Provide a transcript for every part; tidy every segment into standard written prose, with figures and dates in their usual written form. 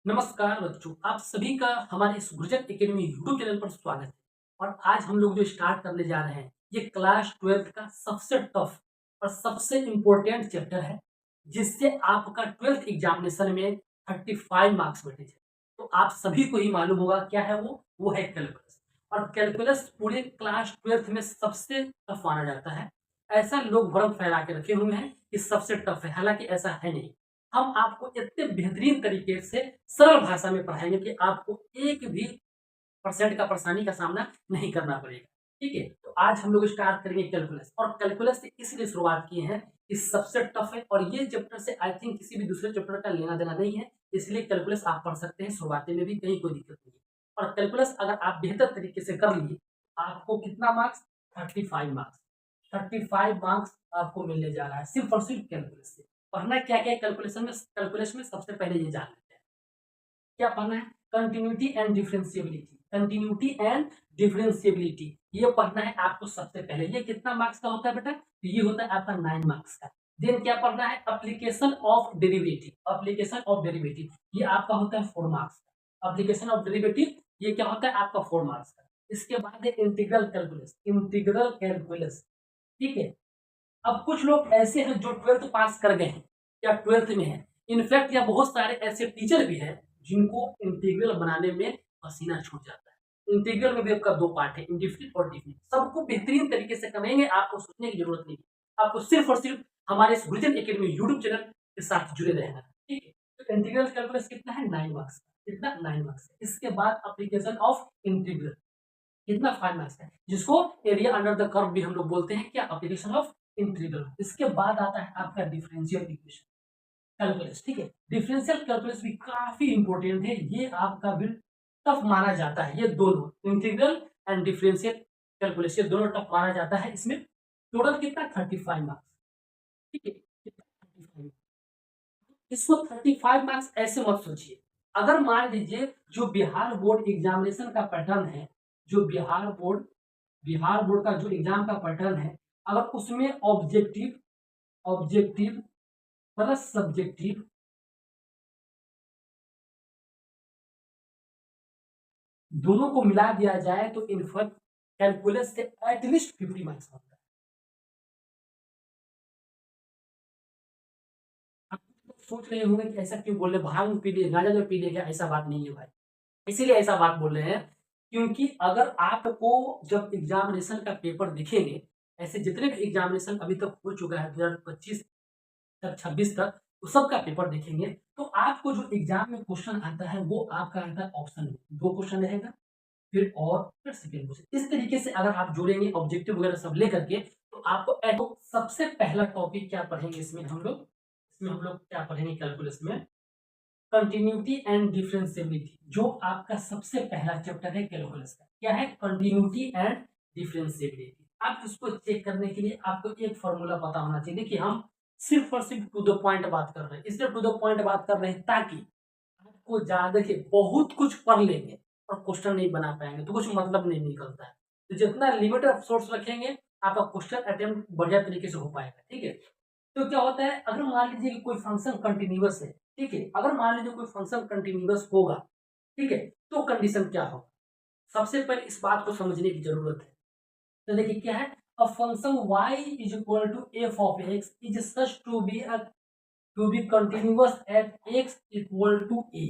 नमस्कार बच्चों, आप सभी का हमारे इस गुर्जर एकेडमी यूट्यूब चैनल पर स्वागत है। और आज हम लोग जो स्टार्ट करने जा रहे हैं ये क्लास 12th का सबसे टफ और सबसे इम्पोर्टेंट चैप्टर है, जिससे आपका 12th एग्जामिनेशन में 35 मार्क्स बैठे थे। तो आप सभी को ही मालूम होगा क्या है वो है कैलकुलस। और कैलकुलस पूरे क्लास 12th में सबसे टफ माना जाता है। ऐसा लोग भ्रम फैला के रखे हुए हैं कि सबसे टफ है, हालांकि ऐसा है नहीं। हम आपको इतने बेहतरीन तरीके से सरल भाषा में पढ़ाएंगे कि आपको एक भी परसेंट का परेशानी का सामना नहीं करना पड़ेगा। ठीक है, तो आज हम लोग स्टार्ट करेंगे कैलकुलस। और कैलकुलस से इसलिए शुरुआत किए हैं कि सबसे टफ है और ये चैप्टर से आई थिंक किसी भी दूसरे चैप्टर का लेना देना नहीं है, इसलिए कैलकुलस आप पढ़ सकते हैं शुरुआती में भी, कहीं कोई दिक्कत नहीं है। और कैलकुलस अगर आप बेहतर तरीके से कर लिए, आपको कितना मार्क्स? 35 मार्क्स। 35 मार्क्स आपको मिलने जा रहा है सिर्फ और सिर्फ कैलकुलस से। पढ़ना क्या क्या है कैलकुलस में सबसे पहले ये जान लेते हैं। क्या पढ़ना है? Continuity and differentiability. Continuity and differentiability ये पढ़ना है आपको सबसे पहले। ये कितना मार्क्स का होता है बेटा? तो ये होता है आपका 9 मार्क्स का। देन क्या पढ़ना है? Application of derivative. Application of derivative ये आपका होता है 4 मार्क्स का। एप्लीकेशन ऑफ डेरिवेटिव ये क्या होता है? आपका 4 मार्क्स का। इसके बाद है इंटीग्रल कैलकुलस। इंटीग्रल कैलकुलस, ठीक है। अब कुछ लोग ऐसे हैं जो 12th पास कर गए हैं या 12th में हैं, इनफैक्ट या बहुत सारे ऐसे टीचर भी हैं जिनको इंटीग्रल बनाने में पसीना छूट जाता है। इंटीग्रल में भी आपका दो पार्ट है, इंडिफिनिट और डिफिनिट। सबको बेहतरीन तरीके से करेंगे, आपको सोचने की जरूरत नहीं है। आपको सिर्फ और सिर्फ हमारे इस गुरुजन एकेडमी यूट्यूब चैनल के साथ जुड़े रहना है, ठीक है। तो इंटीग्रल कैलकुलस कितना है? 9 मार्क्स का। कितना? 9 मार्क्स। इसके बाद एप्लीकेशन ऑफ इंटीग्रल कितना? 5 मार्क्स का, जिसको एरिया अंडर द कर्व भी हम लोग बोलते हैं। क्या? Application of integral. इसके बाद आता है आपका डिफरेंशियल इक्वेशन कैलकुलस, ठीक है। डिफरेंशियल कैलकुलस भी काफी इंपॉर्टेंट है, ये आपका भी टफ माना जाता है। ये दोनों इंटीग्रल एंड डिफरेंशियल कैलकुलस ये दोनों टफ माना जाता है। इसमें टोटल कितना? 35 मार्क्स, ठीक है। कितना? 35। इसको 35 मार्क्स ऐसे मत सोचिए। अगर मान लीजिए जो बिहार बोर्ड एग्जामिनेशन का पैटर्न है, जो बिहार बोर्ड का जो एग्जाम का पैटर्न है, अगर उसमें ऑब्जेक्टिव ऑब्जेक्टिव प्लस सब्जेक्टिव दोनों को मिला दिया जाए तो इनफैक्ट कैलकुलस से एटलीस्ट 50 मार्क्स होता है। आप सोच रहे होंगे कि ऐसा क्यों बोल रहे, भांग पी लिए, गांजा जो पी लिए क्या? ऐसा बात नहीं है भाई। इसीलिए ऐसा बात बोल रहे हैं क्योंकि अगर आपको जब एग्जामिनेशन का पेपर दिखेंगे, ऐसे जितने भी एग्जामिनेशन अभी तक हो चुका है 2025 तक 26 तक, तो सबका पेपर देखेंगे तो आपको जो एग्जाम में क्वेश्चन आता है वो आपका आता है ऑप्शन में, दो क्वेश्चन रहेगा, फिर सेकेंड क्वेश्चन। इस तरीके से अगर आप जोड़ेंगे ऑब्जेक्टिव वगैरह सब लेकर के, तो आपको सबसे पहला टॉपिक क्या पढ़ेंगे इसमें हम लोग क्या पढ़ेंगे कैलकुलस में? कंटिन्यूटी एंड डिफरेंशिएबिलिटी, जो आपका सबसे पहला चैप्टर है कैलकुलस का। क्या है? Continuity and differentiability. आप इसको चेक करने के लिए आपको एक फॉर्मूला पता होना चाहिए कि हम सिर्फ और सिर्फ टू द पॉइंट बात कर रहे हैं, इसलिए टू द पॉइंट बात कर रहे हैं ताकि आपको ज्यादा, देखिए बहुत कुछ पढ़ लेंगे और क्वेश्चन नहीं बना पाएंगे तो कुछ मतलब नहीं निकलता है। तो जितना लिमिट ऑफ सोर्स रखेंगे आपका क्वेश्चन अटेम्प्ट बढ़िया तरीके से हो पाएगा, ठीक है। तो क्या होता है, अगर मान लीजिए कि कोई फंक्शन कंटिन्यूअस है, ठीक है, अगर मान लीजिए कोई फंक्शन कंटिन्यूअस होगा, ठीक है, तो कंडीशन क्या होगा? सबसे पहले इस बात को समझने की जरूरत है। तो देखिए क्या है, a function y is equal to f of x is such to be continuous at x equal to a।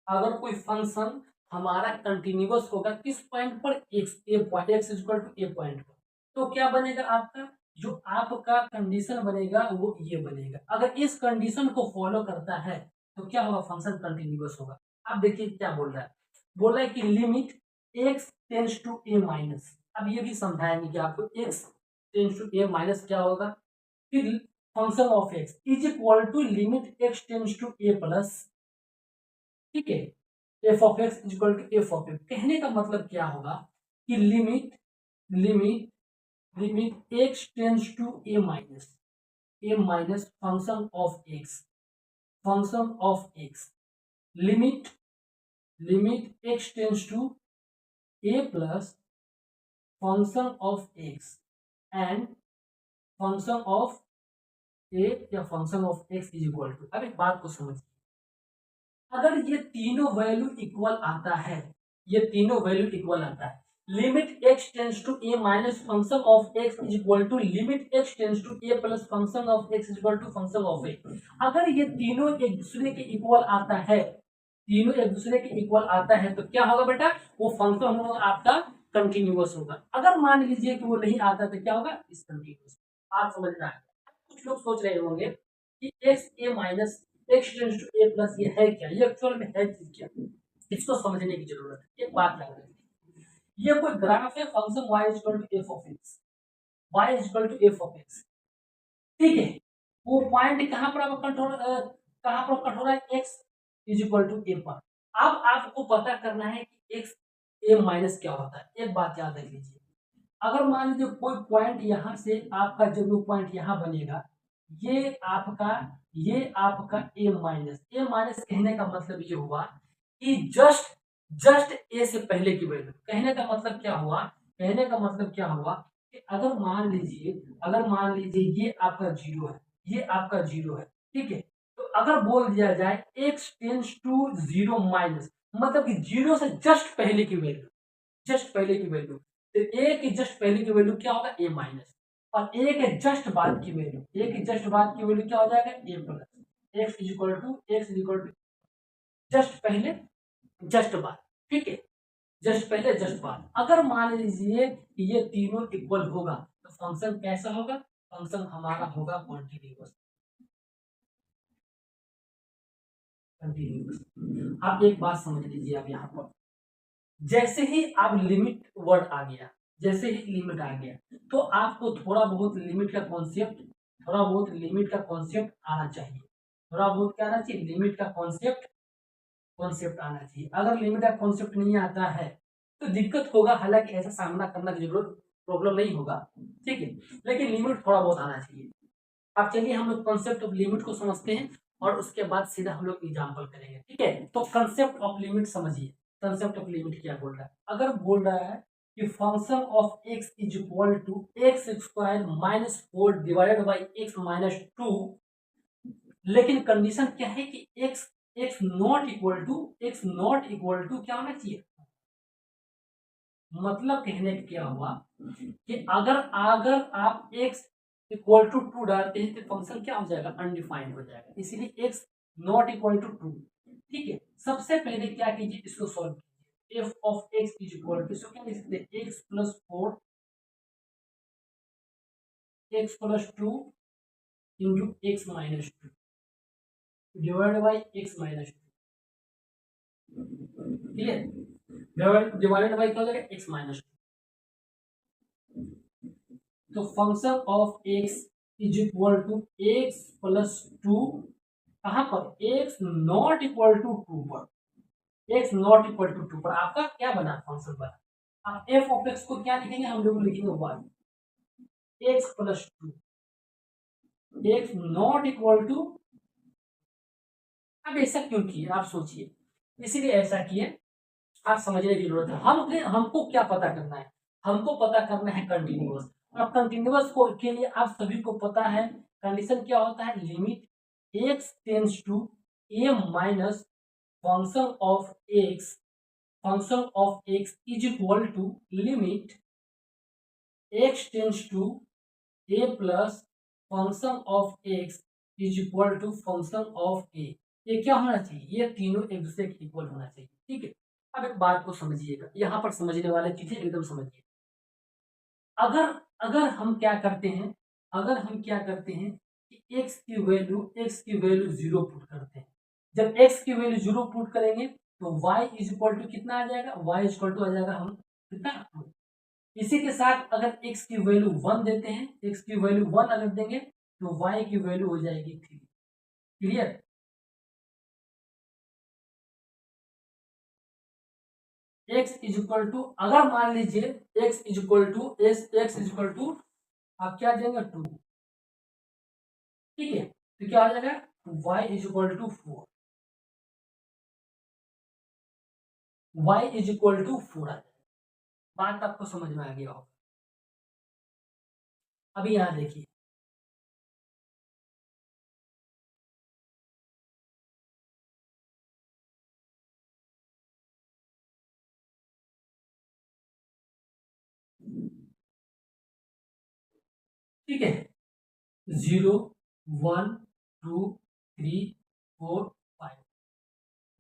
अगर कोई फंक्शन हमारा कंटिन्यूअस होगा किस पॉइंट पर? x, a point, x equal to a point पर, तो क्या बनेगा आपका? जो आपका कंडीशन बनेगा वो ये बनेगा। अगर इस कंडीशन को फॉलो करता है तो क्या होगा? फंक्शन कंटिन्यूअस होगा। अब देखिए क्या बोल रहा है, बोल रहा है कि limit x tends to a minus. अब ये भी समझाएंगे कि आपको x tends to a minus क्या होगा। फिर function of x is equal to limit x tends to a plus, ठीक है, f of x equal to f of x. कहने का मतलब क्या होगा कि limit limit limit x tends to a minus function of x limit limit x tends to a plus function of x and function of a या function of x is equal to. अब एक बात को समझिए, अगर ये तीनों value equal आता है, ये तीनों वैल्यू इक्वल आता है, limit x tends to a minus function of x is equal to limit x tends to a plus function of x is equal to function of a। अगर ये तीनों एक दूसरे के इक्वल आता है, तीनों एक दूसरे के इक्वल आता है तो क्या होगा बेटा, वो फंक्शन होगा आपका कंटिन्यूअस होगा। अगर मान लीजिए कि वो नहीं आता तो क्या होगा, डिसकंटिन्यूअस। आप समझ रहे हैं? कुछ लोग सोच रहे होंगे कि x a minus x tends to a plus ये है क्या, ये एक्चुअल में है चीज क्या, इसको समझने की जरूरत है। एक बात याद रखिए, ये कोई ग्राफ है function y is equal to f of x, y is equal to f of x, ठीक है। वो पॉइंट कहां पर आपका कट हो, कहां पर कट हो रहा है, x is equal to a पर। अब आपको पता करना है कि x a माइनस क्या होता है। एक बात याद रख लीजिए, अगर मान लीजिए कोई पॉइंट यहां से आपका, जब वो पॉइंट यहां बनेगा, ये आपका ये आपका ए माइनस कहने का मतलब ये हुआ कि जस्ट जस्ट ए से पहले की वैल्यू। कहने का मतलब क्या हुआ, कहने का मतलब क्या हुआ कि अगर मान लीजिए ये आपका जीरो है, ये आपका जीरो है, ठीक है। तो अगर बोल दिया जाए x tends to zero minus, मतलब कि जीरो से जस्ट पहले की वैल्यू, जस्ट पहले की वैल्यू, तो ए के जस्ट पहले की वैल्यू क्या होगा, ए माइनस, और ए के जस्ट बाद की वैल्यू, ए के जस्ट बाद की वैल्यू क्या हो जाएगा, a plus. X is equal to just पहले जस्ट बाद, ठीक है, जस्ट पहले जस्ट बाद। अगर मान लीजिए कि ये तीनों इक्वल होगा तो फंक्शन कैसा होगा, फंक्शन हमारा होगा कॉन्टिन्यूअस। कंटिन्यूअस। आप एक बात समझ लीजिए, आप यहाँ पर जैसे ही आप लिमिट वर्ड आ गया, जैसे ही लिमिट आ गया, तो आपको थोड़ा बहुत लिमिट का कॉन्सेप्ट, थोड़ा बहुत लिमिट का कॉन्सेप्ट आना चाहिए। थोड़ा बहुत क्या आना चाहिए, लिमिट का कॉन्सेप्ट, कॉन्सेप्ट आना चाहिए। अगर लिमिट का कॉन्सेप्ट नहीं आता है तो दिक्कत होगा, हालांकि ऐसा सामना करना की जरूरत, प्रॉब्लम नहीं होगा, ठीक है, लेकिन लिमिट थोड़ा बहुत आना चाहिए। अब चलिए हम लोग कॉन्सेप्ट ऑफ लिमिट को समझते हैं और उसके बाद सीधा हम लोग एग्जाम्पल करेंगे, ठीक है। तो कंसेप्ट ऑफ लिमिट समझिए, कंसेप्ट ऑफ लिमिट क्या बोल रहा है। अगर बोल रहा है कि function of x is equal to x square minus four divided by x minus two, लेकिन कंडीशन क्या है कि x x not equal to, x not equal to क्या होना चाहिए, मतलब कहने का क्या हुआ कि अगर अगर आप x इक्वल टू टू डालते हैं तो फंक्शन क्या हो जाएगा, अनडिफाइंड हो जाएगा, इसीलिए x not equal to two, ठीक है। सबसे पहले क्या कीजिए, इसको सॉल्व कीजिए। f of x is equal to, इसको क्या लिख सकते हैं, x plus four x plus two into x minus two divide by x minus two, clear, divided by क्या हो जाएगा, एक्स माइनस टू। तो function of x is equal to x plus two, कहां पर, x not equal to two पर, x not equal to two पर आपका क्या बना, फंक्शन बना। अब एफ ऑफ एक्स को क्या लिखेंगे, हम लोग लिखेंगे one, x plus two, x not equal to. अब ऐसा क्यों किए, आप सोचिए, इसीलिए ऐसा किए, आप समझने की जरूरत है। हमको क्या पता करना है, हमको पता करना है कंटिन्यूअस। और कंटिन्यूअस को के लिए आप सभी को पता है कंडीशन क्या होता है, limit x tends to a minus function of x, function of x is equal to limit x tends to a plus function of x is equal to function of a। ये क्या होना चाहिए, ये तीनों एक दूसरे के इक्वल होना चाहिए, ठीक है। अब एक बात को समझिएगा, यहाँ पर समझने वाले चीजें एकदम समझिए। अगर अगर हम क्या करते हैं, अगर हम क्या करते हैं कि x की वैल्यू जीरो पुट करते हैं, जब x की वैल्यू जीरो पुट करेंगे तो y इज इक्वल टू कितना आ जाएगा, y इज इक्वल टू आ जाएगा हम कितना, इसी के साथ अगर x की वैल्यू वन देते हैं, x की वैल्यू वन अगर देंगे तो y की वैल्यू हो जाएगी three, clear. x is equal to, अगर मान लीजिए x is equal to x is equal to आप क्या देंगे, टू, ठीक है, तो क्या आ जाएगा, y is equal to four, y is equal to four आ जाएगा। बात आपको समझ में आ गया होगा। अभी यहाँ देखिए, ठीक है, 0 1 2 3 4 5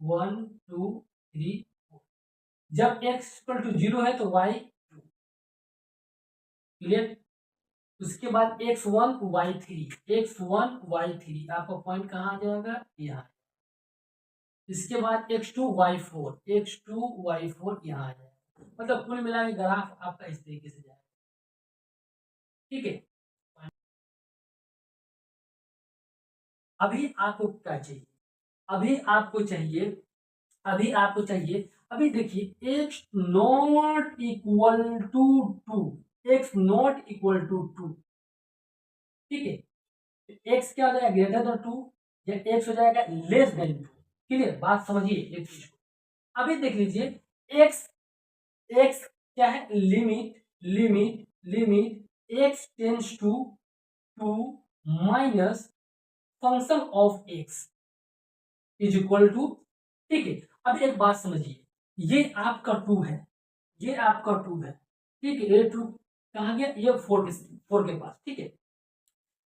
1 2 3 4। जब x इक्वल टू 0 है तो y 2, क्लियर। उसके बाद x1 y3, x1 y3 आपका पॉइंट कहाँ आ जाएगा, यहाँ। इसके बाद x2 y4, x2 y4 यहाँ आ जाएगा। मतलब कुल मिला के ग्राफ आपका इस तरीके से जाएगा, ठीक है। अभी आपको क्या चाहिए, अभी आपको चाहिए, अभी आपको चाहिए, अभी देखिए x not equal to 2, x not equal to 2, ठीक है। x क्या हो जाएगा, ग्रेटर देन 2, या x हो जाएगा लेस देन 2। क्लियर, बात समझिए एक चीज को। अभी देख लीजिए x, x क्या है, limit limit limit x tends to 2 minus function of x is equal to, ठीक है। अब एक बात समझिए, ये आपका 2 है, ये आपका 2 है, ठीक है। ये 2 कहाँ गया, ये 4 के पास, ठीक है।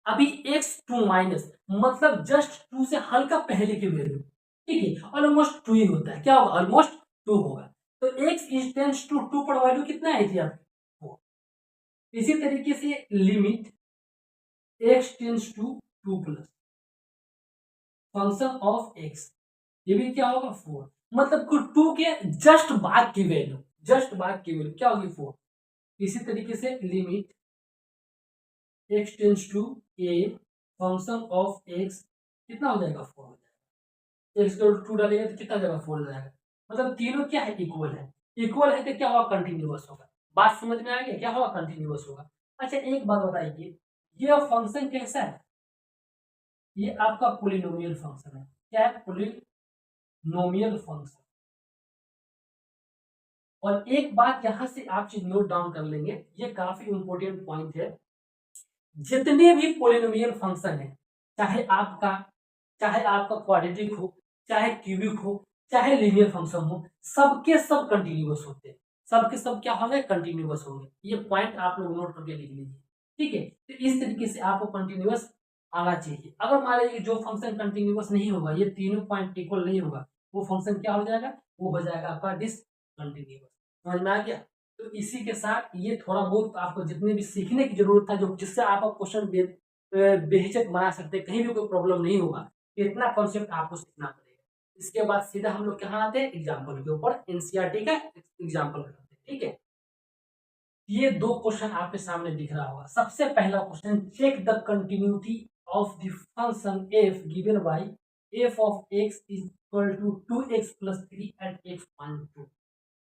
अभी x2 माइनस मतलब जस्ट 2 से हल्का पहले की वैल्यू, ठीक है, ऑलमोस्ट 2 ही होता है, क्या होगा, ऑलमोस्ट 2 होगा। तो x इज टेंस टू 2 पर वैल्यू कितना है थी आपकी, 4। इसी तरीके से limit x tends to 2 plus function of x, ये भी क्या होगा, 4। मतलब कुल 2 के जस्ट बाद की वैल्यू, जस्ट बाद की वैल्यू क्या होगी, 4। इसी तरीके से limit x tends to a function of x कितना हो जाएगा, 4 हो जाएगा। x को 2 डालेंगे तो कितना हो जाएगा, 4 हो जाएगा। मतलब तीनों क्या है, इक्वल है, इक्वल है तो क्या होगा, कंटिन्यूअस होगा। बात समझ में आ गई, क्या होगा, कंटिन्यूअस होगा। अच्छा एक बात बताइए, ये फंक्शन कैसा है, ये आपका पोलिनोमियल फंक्शन है, क्या है, पोलिनोमियल फंक्शन। और एक बात यहां से आप चीज नोट डाउन कर लेंगे, ये काफी इंपॉर्टेंट पॉइंट है। जितने भी पोलिनोमियल फंक्शन है, चाहे आपका चाहे आपका क्वाड्रेटिक हो, चाहे क्यूबिक हो, चाहे लीनियर फंक्शन हो, सबके सब कंटिन्यूअस होते हैं, सबके सब क्या होंगे, कंटिन्यूअस होंगे। ये पॉइंट आप लोग नोट करके लिख लीजिए, ठीक है। तो इस तरीके से आपको कंटिन्यूअस आना चाहिए। अगर मान लीजिए जो फंक्शन कंटिन्यूअस नहीं होगा, ये तीनों पॉइंट इक्वल नहीं होगा, वो फंक्शन क्या हो जाएगा, वो हो जाएगा आपका डिसकंटिन्यूअस। समझ में आ गया। तो इसी के साथ ये थोड़ा बहुत आपको जितने भी सीखने की जरूरत था, जो जिससे आप क्वेश्चन बेहिचक बना सकते हैं, कहीं भी कोई प्रॉब्लम नहीं होगा, इतना कॉन्सेप्ट आपको सीखना पड़ेगा। इसके बाद सीधा हम लोग कहाँ आते हैं, एग्जाम्पल के ऊपर, एनसीईआरटी का एग्जाम्पल करते हैं, ठीक है। ये दो क्वेश्चन आपके सामने दिख रहा होगा। सबसे पहला question, check the continuity of the function f given by f of x is equal to 2x plus 3 at x one 2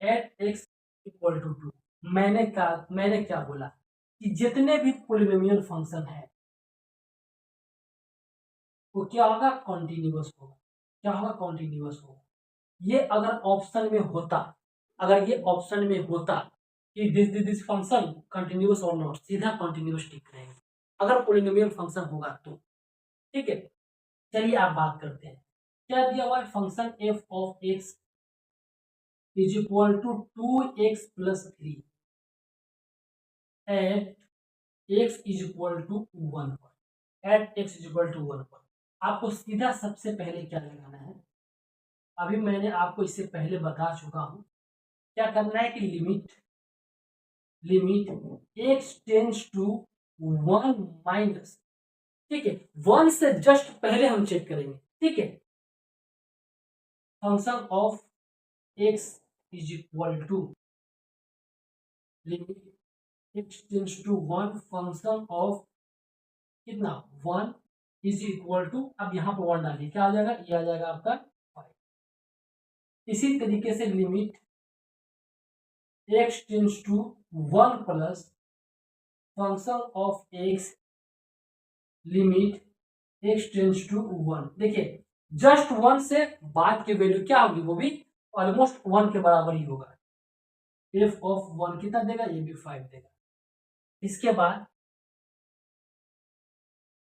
at x equal to 2। मैंने क्या बोला कि जितने भी पोलिनोमियल फंक्शन है वो क्या होगा, कॉन्टिन्यूअस होगा। क्या होगा, कॉन्टिन्यूअस होगा। ये अगर ऑप्शन में होता, अगर ये ऑप्शन में होता कि दिस फंक्शन कंटिन्यूअस और नॉट, सीधा कंटिन्यूअस टिक रहेगा अगर पोलिनोमियल फंक्शन होगा तो, ठीक है। चलिए आप बात करते हैं, क्या दिया हुआ है, function f of x is equal to 2x plus 3 at x is equal to 1 पर, at x is equal to 1 पर। आपको सीधा सबसे पहले क्या लगाना है, अभी मैंने आपको इससे पहले बता चुका हूं, क्या करना है कि limit x tends to 1 minus, ठीक है, 1 से जस्ट पहले हम चेक करेंगे, ठीक है। Function of x is equal to limit x tends to 1 function of कितना, 1 इज इक्वल टू, अब यहाँ पर 1 डालिए, क्या आ जाएगा, ये आ जाएगा आपका 5। इसी तरीके से limit x tends to 1 plus function of x limit x tends to 1। देखिए जस्ट 1 से बाद की वैल्यू क्या होगी, वो भी ऑलमोस्ट 1 के बराबर ही होगा। f ऑफ 1 कितना देगा, ये भी 5 देगा। इसके बाद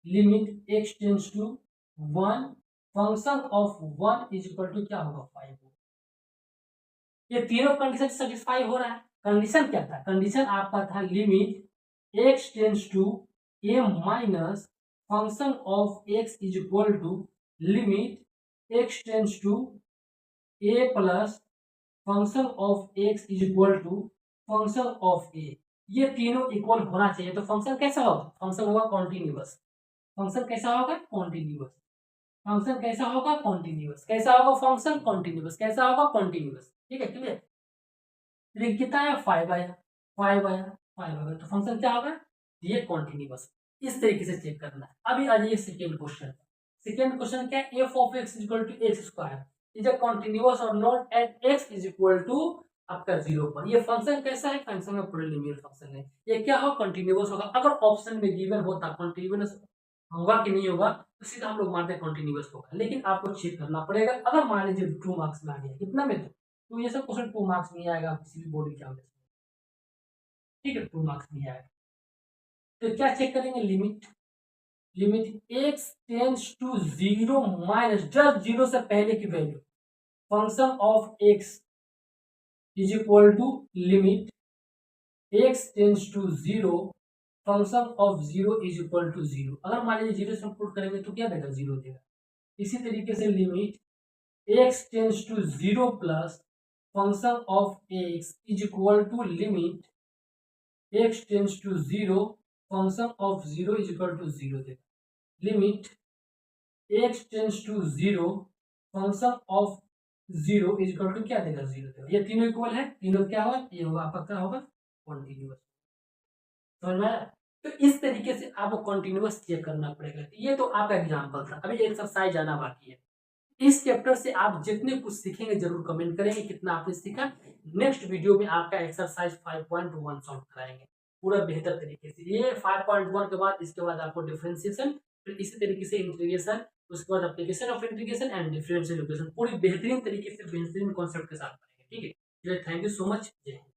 limit x tends to 1 function of 1 is equal to क्या होगा, 5 होगा। ये तीनों कंडीशन सेटिस्फाई हो रहा है। कंडीशन क्या था, कंडीशन आपका था limit x tends to a minus function of x is equal to limit x tends to a plus function of x is equal to function of a. ये तीनों equal होना चाहिए। तो फंक्शन कैसा होगा? फंक्शन होगा कॉन्टिन्यूअस। फंक्शन कैसा होगा? कॉन्टिन्यूअस। फंक्शन कैसा होगा? कॉन्टिन्यूअस। कैसा होगा फंक्शन? कॉन्टिन्यूअस। कैसा होगा? कॉन्टिन्यूअस। ठीक है, क्लियर? लेकिन कितना आया? 5 आया, 5 आया, 5 आया। तो फंक्शन क्या होगा? ये कॉन्टिन्यूअस। इस तरीके से चेक करना है। अभी आ जाइए सेकेंड क्वेश्चन। सेकेंड क्वेश्चन क्या है? F of x is equal to x square is a continuous और not at x is equal to आपका 0 पर। ये फंक्शन कैसा है? फंक्शन में पॉलिनोमियल फंक्शन है। ये क्या होगा? कंटिन्यूअस होगा। अगर ऑप्शन में गिवन होता कंटिन्यूअस होगा कि नहीं होगा तो सीधा हम लोग मानते हैं कंटिन्यूअस होगा। लेकिन आपको चेक करना पड़ेगा। अगर मान लीजिए 2 मार्क्स में आ गया, कितना में? तो ये सब क्वेश्चन 2 मार्क्स नहीं आएगा किसी भी बोर्ड एग्जाम में। ठीक है, 2 मार्क्स नहीं आएगा। तो क्या चेक करेंगे? Limit x tends to 0 minus just 0 से पहले की value function of x is equal to limit x tends to 0 function of 0 is equal to 0। अगर मान लीजिए 0 से पुट करेंगे तो क्या देगा? 0 देगा। इसी तरीके से limit x tends to 0 plus function of x is equal to limit x tends to 0 function of 0 is equal to 0 देगा। Limit x tends to 0 function of 0 is equal to क्या देगा? 0 देगा। ये तीनों इक्वल है। तीनों क्या होगा? ये होगा आपका क्या होगा? कॉन्टिन्यूअस। समझ में आया? तो इस तरीके से आपको कॉन्टिन्यूअस चेक करना पड़ेगा। ये तो आपका एग्जाम्पल था। अभी एक्सरसाइज आना बाकी है। इस चैप्टर से आप जितने कुछ सीखेंगे जरूर कमेंट करेंगे कितना आपने सीखा। नेक्स्ट वीडियो में आपका एक्सरसाइज 5.1 सॉल्व कराएंगे पूरा बेहतर तरीके से। ये 5.1 के बाद इसके बाद आपको डिफरेंशिएशन, फिर इसी तरीके से इंटीग्रेशन, उसके बाद application of integration and differential equation पूरी बेहतरीन तरीके से बेहतरीन कॉन्सेप्ट के साथ करेंगे। ठीक है, थैंक यू सो मच। जय हिंद।